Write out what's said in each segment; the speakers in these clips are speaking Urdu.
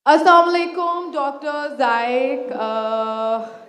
Assalamu alaikum, Dr. Zaik.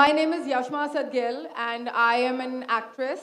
My name is Yashma Asad Gill and I am an actress.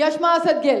Yashma Asad Gill.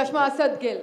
Yashma Asad Gill.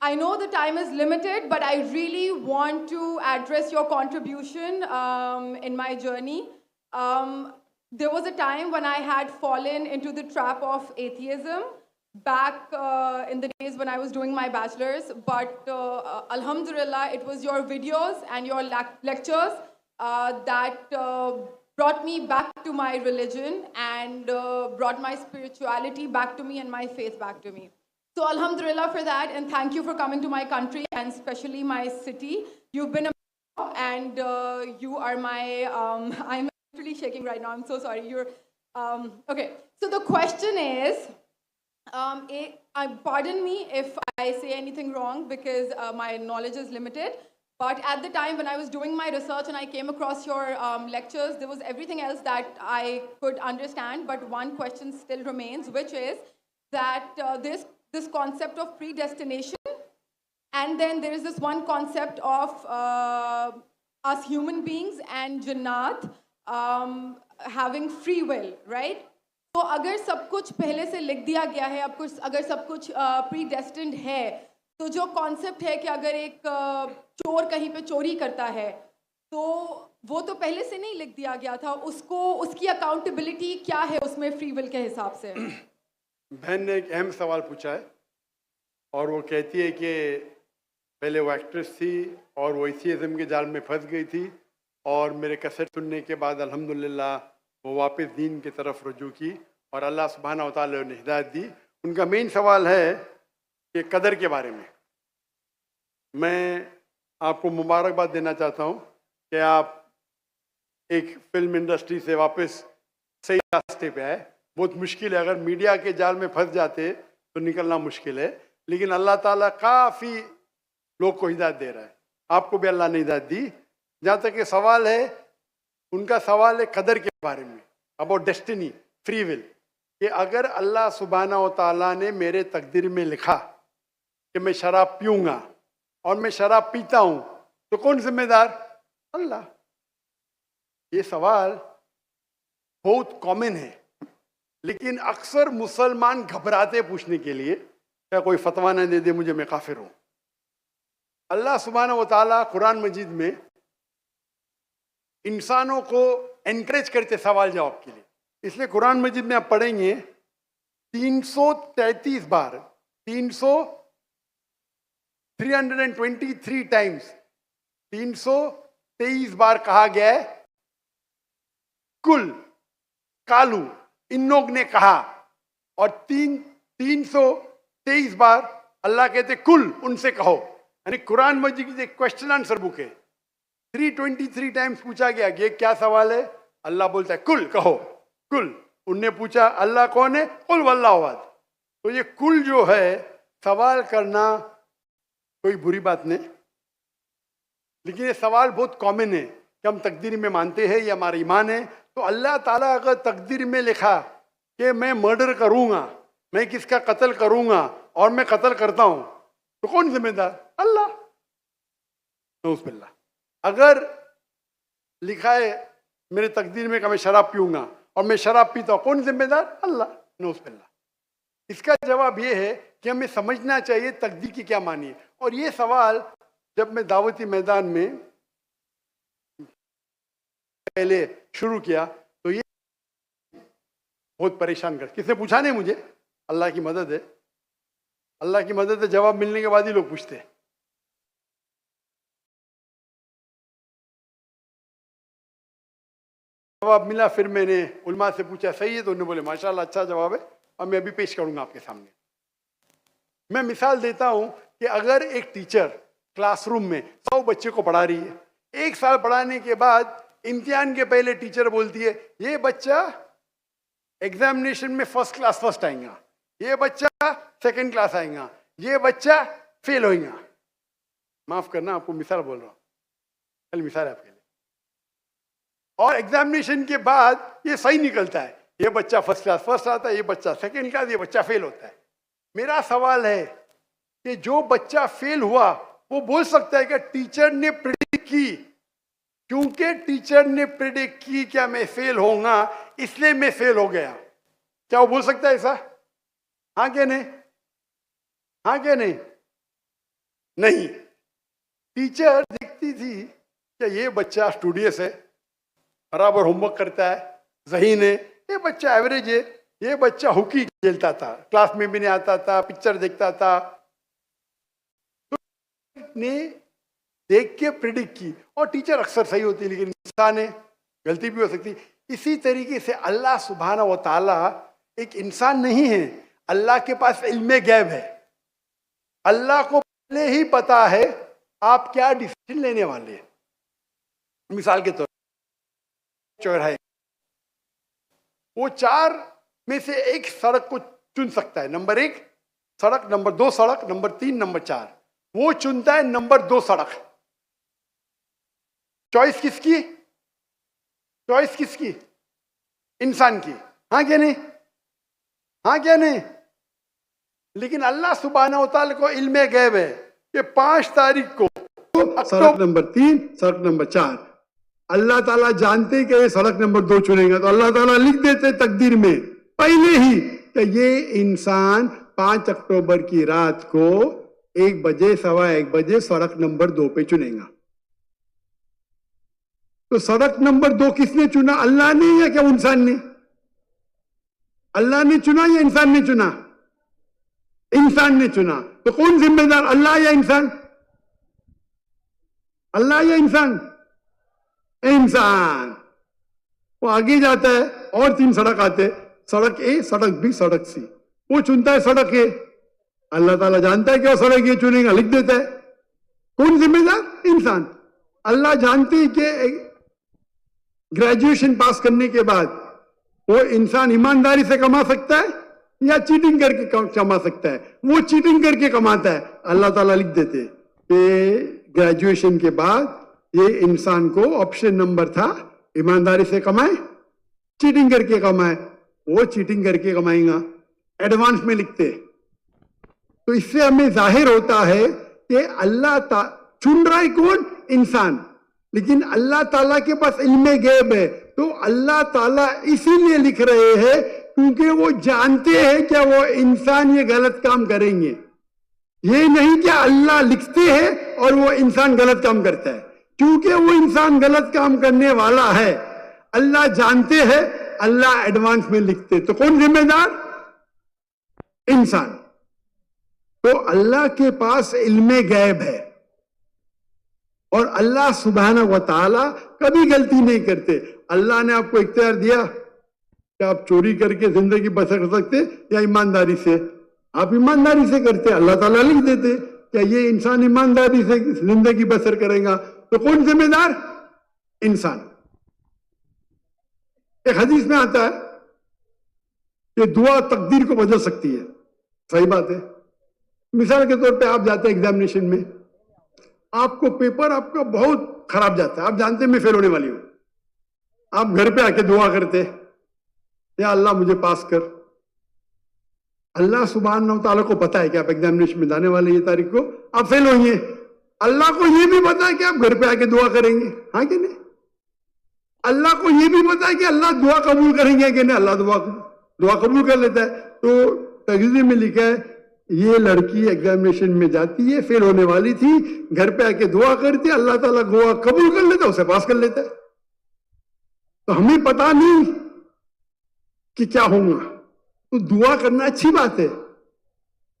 I know the time is limited, but I really want to address your contribution in my journey. There was a time when I had fallen into the trap of atheism back in the days when I was doing my bachelor's, but alhamdulillah, it was your videos and your lectures that brought me back to my religion and brought my spirituality back to me and my faith back to me. So alhamdulillah for that, and thank you for coming to my country and especially my city. You've been a and you are my, I'm actually shaking right now, I'm so sorry. Okay, so the question is, pardon me if I say anything wrong because my knowledge is limited, but at the time when I was doing my research and I came across your lectures, there was everything else that I could understand, but one question still remains, which is that this concept of predestination, and then there is this one concept of us human beings and Jannat having free will, right? تو اگر سب کچھ پہلے سے لکھ دیا گیا ہے، اگر سب کچھ پری ڈیسٹنڈ ہے، تو جو کانسیپٹ ہے کہ اگر ایک چور کہیں پہ چوری کرتا ہے تو وہ تو پہلے سے نہیں لکھ دیا گیا تھا، اس کی اکاؤنٹیبلٹی کیا ہے اس میں فری ول کے حساب سے؟ بہن نے ایک اہم سوال پوچھا ہے اور وہ کہتی ہے کہ پہلے وہ ایکٹریس تھی اور وہ ایتھیزم کے جال میں پھنس گئی تھی اور میرے کیسٹ سننے کے بعد الحمدللہ وہ واپس دین کی طرف رجوع کی اور اللہ سبحانہ و تعالیٰ نے ہدایت دی. ان کا مین سوال ہے کہ قدر کے بارے میں آپ کو مبارکباد دینا چاہتا ہوں کہ آپ ایک فلم انڈسٹری سے واپس صحیح راستے پہ آئے. بہت مشکل ہے، اگر میڈیا کے جال میں پھنس جاتے تو نکلنا مشکل ہے، لیکن اللہ تعالیٰ کافی لوگ کو ہدایت دے رہا ہے. آپ کو بھی اللہ نے ہدایت دی. جہاں تک یہ سوال ہے، ان کا سوال ہے قدر کے بارے میں، اباؤٹ ڈیسٹنی، فری ول، کہ اگر اللہ سبحانہ و تعالیٰ نے میرے تقدیر میں لکھا کہ میں شراب پیوں گا اور میں شراب پیتا ہوں تو کون ذمہ دار؟ اللہ. یہ سوال بہت کامن ہے، لیکن اکثر مسلمان گھبراتے پوچھنے کے لیے کیا کوئی فتویٰ نہ دے دے مجھے، میں کافر ہوں. اللہ سبحانہ و تعالیٰ قرآن مجید میں انسانوں کو انکریج کرتے سوال جواب کے لیے. اس لیے قرآن مجید میں آپ پڑھیں گے 333 بار 323 ٹائمز 323 بار کہا گیا ہے کل، کالو، ان لوگ نے کہا، اور 323 بار اللہ کہتے کل، ان سے کہو. یعنی قرآن مجید کی ایک کوشچن آنسر بک ہے. 323 ٹائمز پوچھا گیا کہ یہ کیا سوال ہے، اللہ بولتا ہے کل، کہو کل. ان نے پوچھا اللہ کون ہے، قل واللہ احد. تو یہ کل جو ہے سوال کرنا کوئی بری بات نہیں، لیکن یہ سوال بہت کامن ہے کہ ہم تقدیر میں مانتے ہیں، یہ ہمارا ایمان ہے. تو اللہ تعالیٰ اگر تقدیر میں لکھا کہ میں مرڈر کروں گا، میں کس کا قتل کروں گا اور میں قتل کرتا ہوں، تو کون ذمہ دار؟ اللہ. نعوذ باللہ. اگر لکھا ہے میرے تقدیر میں کہ میں شراب پیوں گا اور میں شراب پیتا ہوں، کون ذمہ دار؟ اللہ. نعوذ باللہ. اس کا جواب یہ ہے کہ ہمیں سمجھنا چاہیے تقدیر کی کیا معنی ہے. اور یہ سوال جب میں دعوتی میدان میں پہلے شروع کیا تو یہ بہت پریشان کر، کس نے پوچھا نہیں مجھے، اللہ کی مدد ہے، اللہ کی مدد ہے. جواب ملنے کے بعد ہی لوگ پوچھتے ہیں. جواب ملا، پھر میں نے علماء سے پوچھا صحیح ہے، تو انہوں نے بولے ماشاءاللہ اچھا جواب ہے، اور میں ابھی پیش کروں گا آپ کے سامنے. میں مثال دیتا ہوں کہ اگر ایک ٹیچر کلاس روم میں 100 بچے کو پڑھا رہی ہے، 1 سال پڑھانے کے بعد امتحان کے پہلے ٹیچر بولتی ہے یہ بچہ ایگزامینیشن میں فرسٹ کلاس فرسٹ آئیں گا، یہ بچہ سیکنڈ کلاس آئیں گا، یہ بچہ فیل ہوئیں گا. معاف کرنا، آپ کو مثال بول رہا ہوں، کل مثال ہے آپ کے لیے. اور ایگزامینیشن کے بعد یہ صحیح نکلتا ہے، یہ بچہ فرسٹ کلاس فرسٹ آتا ہے، یہ بچہ سیکنڈ کلاس، یہ بچہ فیل ہوتا ہے. میرا سوال ہے کہ جو بچہ فیل ہوا وہ بول سکتا ہے کہ ٹیچر نے پریڈکٹ کی، کیونکہ ٹیچر نے پریڈکٹ کی کیا میں فیل ہوں گا اس لیے میں فیل ہو گیا. کیا وہ بول سکتا ہے ایسا؟ ہاں کہ نہیں؟ ہاں کہ نہیں؟ نہیں. ٹیچر دیکھتی تھی کہ یہ بچہ اسٹوڈیس ہے، برابر ہوم ورک کرتا ہے، ذہین ہے، یہ بچہ ایوریج ہے، یہ بچہ ہاکی کھیلتا تھا، کلاس میں بھی نہیں آتا تھا، پکچر دیکھتا تھا، نے دیکھ کے پریڈکٹ کی. اور ٹیچر اکثر صحیح ہوتی ہے لیکن انسان ہے، غلطی بھی ہو سکتی. اسی طریقے سے اللہ سبحانہ و تعالیٰ ایک انسان نہیں ہے، اللہ کے پاس علم غیب ہے. اللہ کو پہلے ہی پتا ہے آپ کیا ڈیسیژن لینے والے ہیں. مثال کے طور پر چوراہے، وہ 4 میں سے ایک سڑک کو چن سکتا ہے، نمبر 1 سڑک، نمبر 2 سڑک، نمبر 3، نمبر 4. وہ چنتا ہے نمبر 2 سڑک. چوائس کس کی؟ چوائس کس کی؟ انسان کی. ہاں کیا نہیں؟ ہاں کیا نہیں؟ لیکن اللہ سبحانہ و تعالیٰ کو علم غیب ہے کہ 5 تاریخ کو سڑک نمبر 3، سڑک نمبر 4. اللہ تعالیٰ جانتے کہ یہ سڑک نمبر 2 چنے گا تو اللہ تعالیٰ لکھ دیتے تقدیر میں پہلے ہی کہ یہ انسان 5 اکتوبر کی رات کو 1 بجے 1:15 بجے سڑک نمبر 2 پہ چنے گا. تو سڑک نمبر 2 کس نے چنا؟ اللہ نے یا کیا انسان نے؟ اللہ نے چنا یا انسان نے چنا؟ انسان نے چنا. تو کون ذمہ دار، اللہ یا انسان؟ اللہ یا انسان؟ انسان. وہ آگے جاتا ہے اور 3 سڑک آتے، سڑک اے، سڑک بی، سڑک سی. وہ چنتا ہے سڑک اے. اللہ تعالیٰ جانتا ہے کہ وہ سڑک یہ چنے گا، لکھ دیتا ہے. کون ذمہ دار؟ انسان. اللہ جانتے ہیں کہ گریجویشن پاس کرنے کے بعد وہ انسان ایمانداری سے کما سکتا ہے یا چیٹنگ کر کے کما سکتا ہے. وہ چیٹنگ کر کے کماتا ہے. اللہ تعالیٰ لکھ دیتے کہ گریجویشن کے بعد یہ انسان کو آپشن نمبر تھا، ایمانداری سے کمائے، چیٹنگ کر کے کمائے. وہ چیٹنگ کر کے کمائیں گا، ایڈوانس میں لکھتے. تو اس سے ہمیں ظاہر ہوتا ہے کہ اللہ چن رہا ہے کون؟ انسان. لیکن اللہ تعالیٰ کے پاس علم غیب ہے تو اللہ تعالیٰ اسی لیے لکھ رہے ہیں کیونکہ وہ جانتے ہیں کہ وہ انسان یہ غلط کام کریں گے. یہ نہیں کہ اللہ لکھتے ہیں اور وہ انسان غلط کام کرتا ہے. کیونکہ وہ انسان غلط کام کرنے والا ہے، اللہ جانتے ہیں، اللہ ایڈوانس میں لکھتے. تو کون ذمہ دار؟ انسان. تو اللہ کے پاس علم غیب ہے اور اللہ سبحانہ و تعالی کبھی غلطی نہیں کرتے. اللہ نے آپ کو اختیار دیا کہ آپ چوری کر کے زندگی بسر کر سکتے یا ایمانداری سے. آپ ایمانداری سے کرتے، اللہ تعالیٰ لکھ دیتے کہ یہ انسان ایمانداری سے زندگی بسر کرے گا. تو کون ذمہ دار؟ انسان. ایک حدیث میں آتا ہے کہ دعا تقدیر کو بدل سکتی ہے. صحیح بات ہے. مثال کے طور پہ آپ جاتے ہیں ایگزامینیشن میں، آپ کو پیپر آپ کا بہت خراب جاتا ہے، آپ جانتے ہیں میں فیل ہونے والی ہوں. آپ گھر پہ آ کے دعا کرتے یا اللہ مجھے پاس کر. اللہ سبحانہ و تعالیٰ کو پتا ہے کہ آپ ایگزامینیشن میں جانے والے یہ تاریخ کو آپ فیل ہوئیں گے. اللہ کو یہ بھی پتا ہے کہ آپ گھر پہ آ کے دعا کریں گے. ہاں کہ نہیں؟ اللہ کو یہ بھی پتا ہے کہ اللہ دعا قبول کریں گے کہ نہیں. اللہ دعا قبول کر لیتا ہے. تو تقریر میں لکھا ہے یہ لڑکی ایگزامینیشن میں جاتی ہے، فیل ہونے والی تھی، گھر پہ آ کے دعا کرتی، اللہ تعالیٰ دعا قبول کر لیتا، اسے پاس کر لیتا ہے. تو ہمیں پتا نہیں کہ کیا ہوگا، تو دعا کرنا اچھی بات ہے.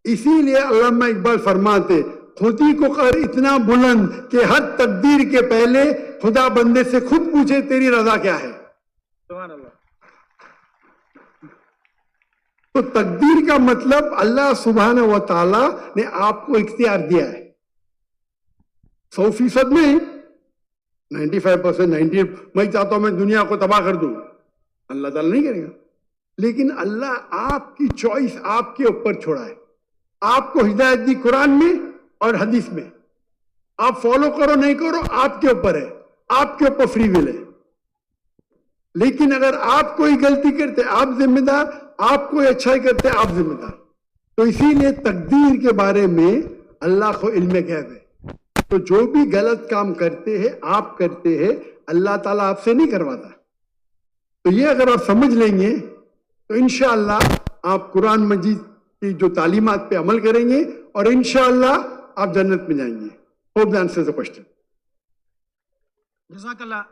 اسی لیے علامہ اقبال فرماتے خودی کو کر اتنا بلند کہ ہر تقدیر کے پہلے خدا بندے سے خود پوچھے تیری رضا کیا ہے. سبحان اللہ. تو تقدیر کا مطلب اللہ سبحانہ و تعالیٰ نے آپ کو اختیار دیا ہے. 100% میں 95%، 98%. میں چاہتا ہوں میں دنیا کو تباہ کر دوں، اللہ تعالیٰ نہیں کرے گا. لیکن اللہ آپ کی چوائس آپ کے اوپر چھوڑا ہے. آپ کو ہدایت دی قرآن میں اور حدیث میں. آپ فالو کرو نہیں کرو آپ کے اوپر ہے، آپ کے اوپر فری ول ہے. لیکن اگر آپ کوئی غلطی کرتے آپ ذمہ دار، آپ کوئی اچھائی کرتے آپ ذمہ دار. تو اسی لیے تقدیر کے بارے میں اللہ کو علم غیب ہے. تو جو بھی غلط کام کرتے ہیں آپ کرتے ہیں اللہ تعالیٰ آپ سے نہیں کرواتا. تو یہ اگر آپ سمجھ لیں گے تو انشاءاللہ آپ قرآن مجید کی جو تعلیمات پہ عمل کریں گے اور انشاءاللہ آپ جنت میں جائیں گے. Hope that answers the question. جزاک اللہ.